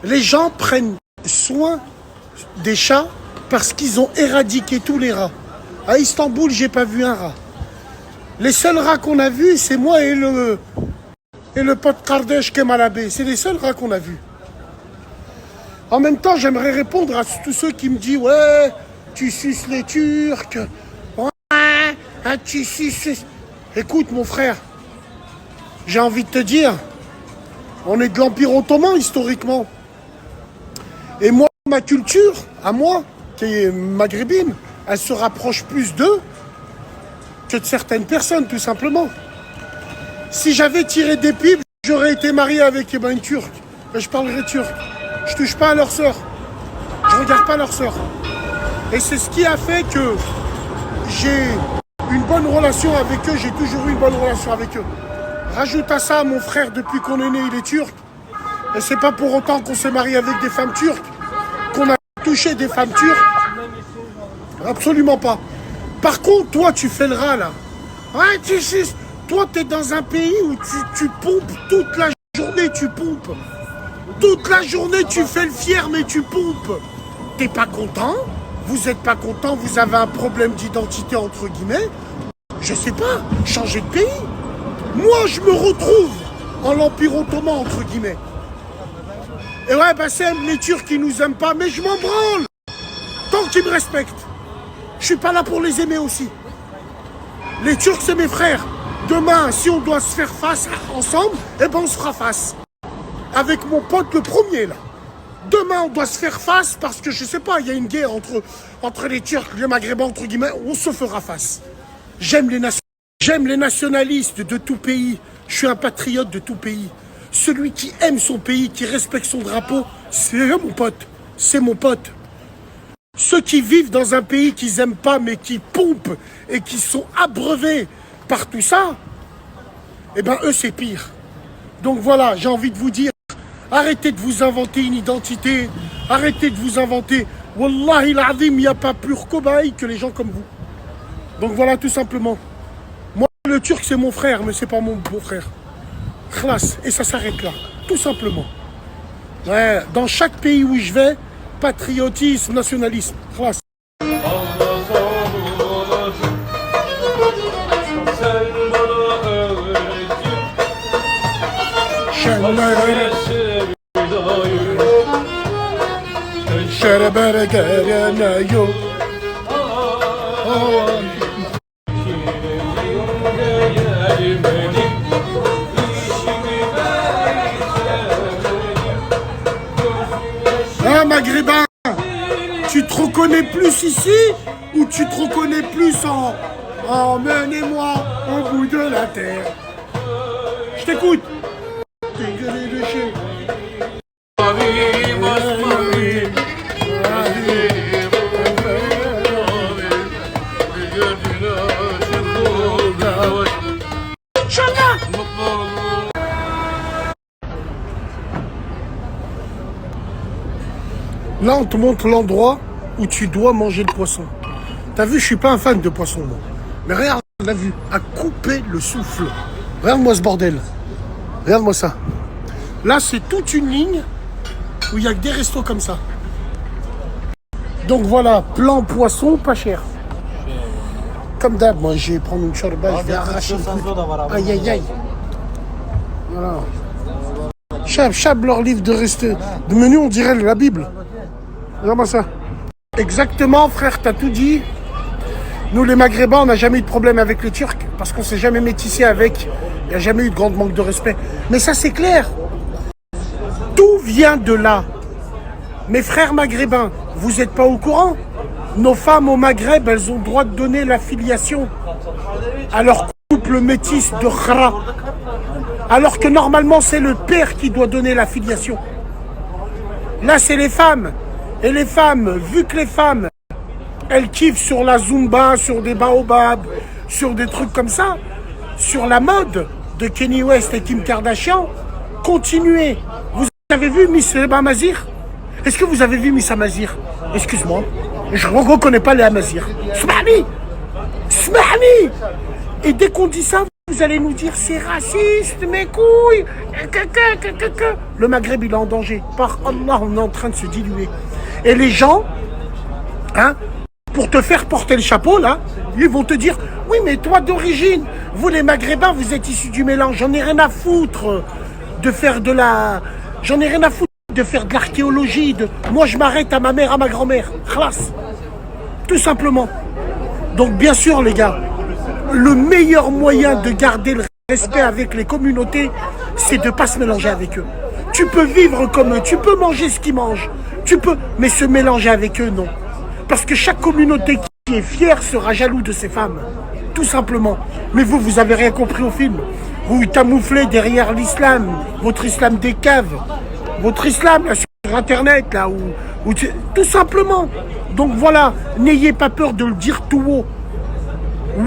Les gens prennent soin des chats parce qu'ils ont éradiqué tous les rats. À Istanbul, j'ai pas vu un rat. Les seuls rats qu'on a vus, c'est moi et le pote Kardesh Kemalabé. C'est les seuls rats qu'on a vus. En même temps, j'aimerais répondre à tous ceux qui me disent « Ouais, tu suces les Turcs. Ouais, tu suces... » Écoute, mon frère, j'ai envie de te dire, on est de l'Empire ottoman, historiquement. Et moi, ma culture, à moi, qui est maghrébine, elle se rapproche plus d'eux que de certaines personnes, tout simplement. Si j'avais tiré des pipes, j'aurais été marié avec une Turque. Et je parlerais turc. Je touche pas à leur sœur. Je regarde pas leur sœur. Et c'est ce qui a fait que j'ai une bonne relation avec eux. J'ai toujours eu une bonne relation avec eux. Rajoute à ça, mon frère, depuis qu'on est né, il est turc. Et c'est pas pour autant qu'on s'est marié avec des femmes turques, qu'on a touché des femmes turques. Absolument pas. Par contre, toi, tu fais le rat, là. Ouais, tu sais, toi, t'es dans un pays où tu pompes toute la journée, tu pompes. Toute la journée, tu fais le fier, mais tu pompes. T'es pas content? Vous êtes pas content? Vous avez un problème d'identité, entre guillemets? Je sais pas, changer de pays. Moi, je me retrouve en l'Empire ottoman, entre guillemets. Et ouais, bah c'est les Turcs qui nous aiment pas, mais je m'en branle. Tant qu'ils me respectent. Je suis pas là pour les aimer aussi. Les Turcs, c'est mes frères. Demain, si on doit se faire face ensemble, eh ben on se fera face. Avec mon pote le premier, là. Demain, on doit se faire face parce que, je sais pas, il y a une guerre entre les Turcs, les Maghrébins, entre guillemets, on se fera face. J'aime les nationalistes de tout pays. Je suis un patriote de tout pays. Celui qui aime son pays, qui respecte son drapeau, c'est mon pote. C'est mon pote. Ceux qui vivent dans un pays qu'ils n'aiment pas, mais qui pompent et qui sont abreuvés par tout ça, eh ben eux, c'est pire. Donc voilà, j'ai envie de vous dire, arrêtez de vous inventer une identité, arrêtez de vous inventer. Wallahi l'azim, il n'y a pas plus cobaye que les gens comme vous. Donc voilà, tout simplement. Moi, le Turc, c'est mon frère, mais c'est pas mon beau-frère. Khlas, et ça s'arrête là, tout simplement. Ouais, dans chaque pays où je vais, patriotisme, nationalisme. Khlas. Ah, maghrébin, tu te reconnais plus ici ou tu te reconnais plus en emmenez-moi au bout de la terre? Je t'écoute. Là, on te montre l'endroit où tu dois manger le poisson. T'as vu, je suis pas un fan de poisson, moi. Mais regarde, on a vu, à couper le souffle. Regarde-moi ce bordel. Regarde-moi ça. Là, c'est toute une ligne où il y a que des restos comme ça. Donc voilà, plan poisson, pas cher. Comme d'hab, moi, je vais prendre une chorba, je vais arracher le truc. Aïe, aïe, aïe. Voilà. Chab, leur livre de menu, on dirait la Bible. Regarde-moi ça. Exactement, frère, t'as tout dit. Nous, les Maghrébins, on n'a jamais eu de problème avec les Turcs parce qu'on s'est jamais métissé avec. Il n'y a jamais eu de grand manque de respect. Mais ça, c'est clair. Tout vient de là. Mes frères maghrébins, vous n'êtes pas au courant? Nos femmes au Maghreb, elles ont le droit de donner la filiation à leur couple métis de Khra. Alors que normalement, c'est le père qui doit donner la filiation. Là, c'est les femmes. Et les femmes, vu que les femmes, elles kiffent sur la Zumba, sur des baobabs, sur des trucs comme ça, sur la mode de Kanye West et Kim Kardashian, continuez. Vous avez vu Miss Amazir? Est-ce que vous avez vu Miss Amazir? Excuse-moi, je ne reconnais pas les Amazir. Smahni! Et dès qu'on dit ça, Vous allez nous dire c'est raciste, mes couilles. Le Maghreb, il est en danger. Par Allah, on est en train de se diluer. Et les gens, hein, pour te faire porter le chapeau, là, ils vont te dire, oui, mais toi d'origine, vous les Maghrébins, vous êtes issus du mélange. J'en ai rien à foutre de faire de la... J'en ai rien à foutre de faire de l'archéologie. Moi, je m'arrête à ma mère, à ma grand-mère. Khlas. Tout simplement. Donc, bien sûr, les gars, le meilleur moyen de garder le respect avec les communautés, c'est de ne pas se mélanger avec eux. Tu peux vivre comme eux, tu peux manger ce qu'ils mangent, mais se mélanger avec eux, non. Parce que chaque communauté qui est fière sera jaloux de ses femmes. Tout simplement. Mais vous avez rien compris au film. Vous camouflez derrière l'islam, votre islam des caves, votre islam là, sur Internet, là, tout simplement. Donc voilà, n'ayez pas peur de le dire tout haut.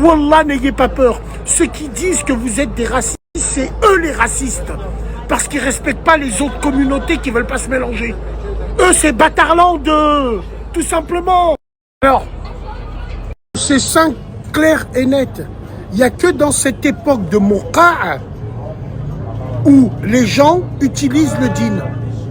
Wallah, n'ayez pas peur. Ceux qui disent que vous êtes des racistes, c'est eux les racistes. Parce qu'ils ne respectent pas les autres communautés qui ne veulent pas se mélanger. Eux, c'est bâtarland, tout simplement. Alors, c'est simple, clair et net. Il n'y a que dans cette époque de Moqa où les gens utilisent le dîn.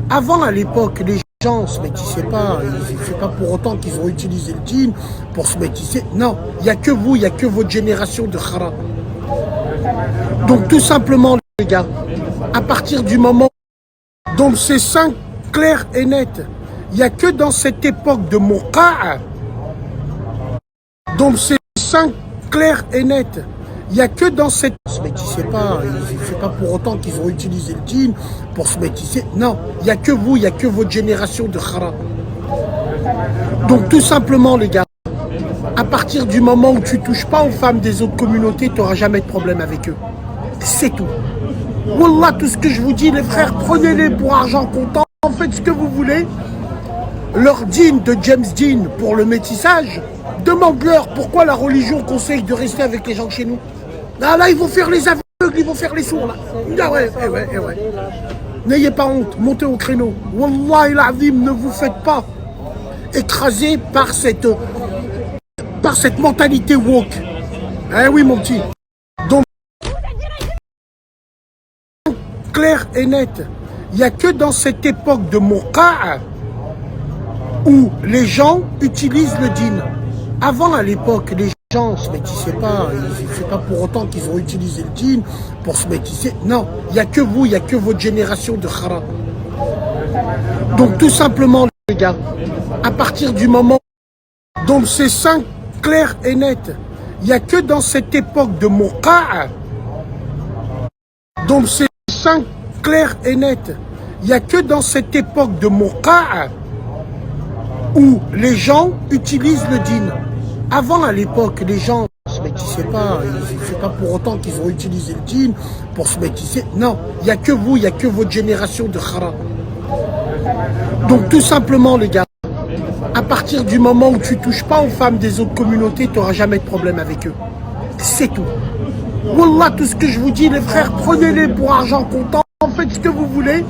Avant, à l'époque, les gens se métissaient pas. C'est pas pour autant qu'ils ont utilisé le djinn pour se métisser. Non, il n'y a que vous, il n'y a que votre génération de khara. Donc tout simplement, les gars, à partir du moment... Donc c'est simple, clair et net. Il n'y a que dans cette époque de Moqa. Donc c'est simple, clair et net. Il n'y a que dans cette... Se métissaient pas. C'est pas pour autant qu'ils ont utilisé le djinn pour se métisser. Non, il n'y a que vous, il n'y a que votre génération de khara. Donc tout simplement, les gars, à partir du moment où tu ne touches pas aux femmes des autres communautés, tu n'auras jamais de problème avec eux. C'est tout. Wallah, tout ce que je vous dis, les frères, prenez-les pour argent comptant. Faites ce que vous voulez. Leur dîn de James Dean pour le métissage, demande-leur pourquoi la religion conseille de rester avec les gens de chez nous. Là, ils vont faire les aveugles, ils vont faire les sourds, là. Ah ouais. N'ayez pas honte, montez au créneau. Wallah il azim, ne vous faites pas écraser par cette mentalité woke. Eh oui, mon petit. Donc, clair et net, il n'y a que dans cette époque de Moqa où les gens utilisent le dîn. Avant, à l'époque, les gens ne se métissaient pas. C'est pas pour autant qu'ils ont utilisé le djinn pour se métisser. Non, il n'y a que vous, il n'y a que votre génération de khara. Donc tout simplement, les gars, à partir du moment... Donc c'est simple, clair et net. Il n'y a que dans cette époque de Moqa. Donc c'est simple, clair et net. Il n'y a que dans cette époque de Moqa où les gens utilisent le dîn. Avant, à l'époque, les gens ne se métissaient pas. C'est pas pour autant qu'ils ont utilisé le djinn pour se métisser. Non, il n'y a que vous, il n'y a que votre génération de khara. Donc tout simplement, les gars, à partir du moment où tu ne touches pas aux femmes des autres communautés, tu n'auras jamais de problème avec eux. C'est tout. Wallah, tout ce que je vous dis, les frères, prenez-les pour argent comptant. Faites ce que vous voulez.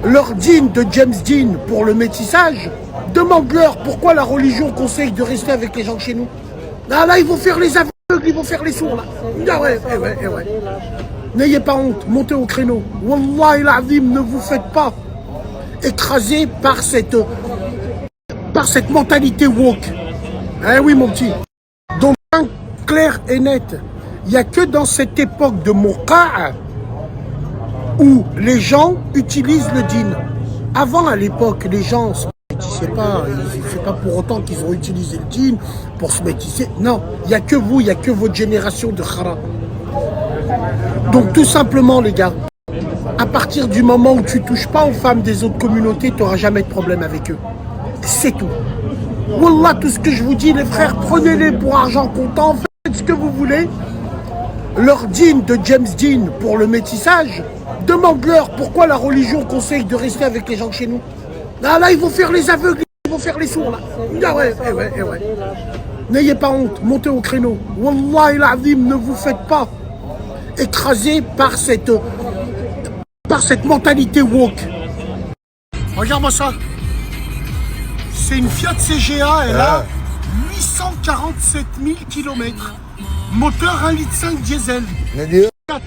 Leur dîn de James Dean pour le métissage, demande-leur pourquoi la religion conseille de rester avec les gens de chez nous. Là, ils vont faire les aveugles, ils vont faire les sourds, là. Ah ouais. N'ayez pas honte, montez au créneau. Wallah il azim, ne vous faites pas écraser par cette mentalité woke. Eh oui, mon petit. Donc, clair et net, il n'y a que dans cette époque de Moqa où les gens utilisent le dîn. Avant, à l'époque, les gens ne se métissaient pas. C'est pas pour autant qu'ils ont utilisé le dîn pour se métisser. Non, il n'y a que vous, il n'y a que votre génération de khara. Donc tout simplement, les gars, à partir du moment où tu ne touches pas aux femmes des autres communautés, tu n'auras jamais de problème avec eux. C'est tout. Wallah, tout ce que je vous dis, les frères, prenez-les pour argent comptant. Faites ce que vous voulez. Leur dîn de James Dean pour le métissage, demande-leur pourquoi la religion conseille de rester avec les gens de chez nous. Là, ils vont faire les aveugles, ils vont faire les sourds, là. Ah ouais. N'ayez pas honte, montez au créneau. Wallah il azim, ne vous faites pas écraser par cette mentalité woke. Regarde-moi ça. C'est une Fiat CGA, elle a 847 000 km. Moteur 1,5 litre diesel. Ne diyor? 4.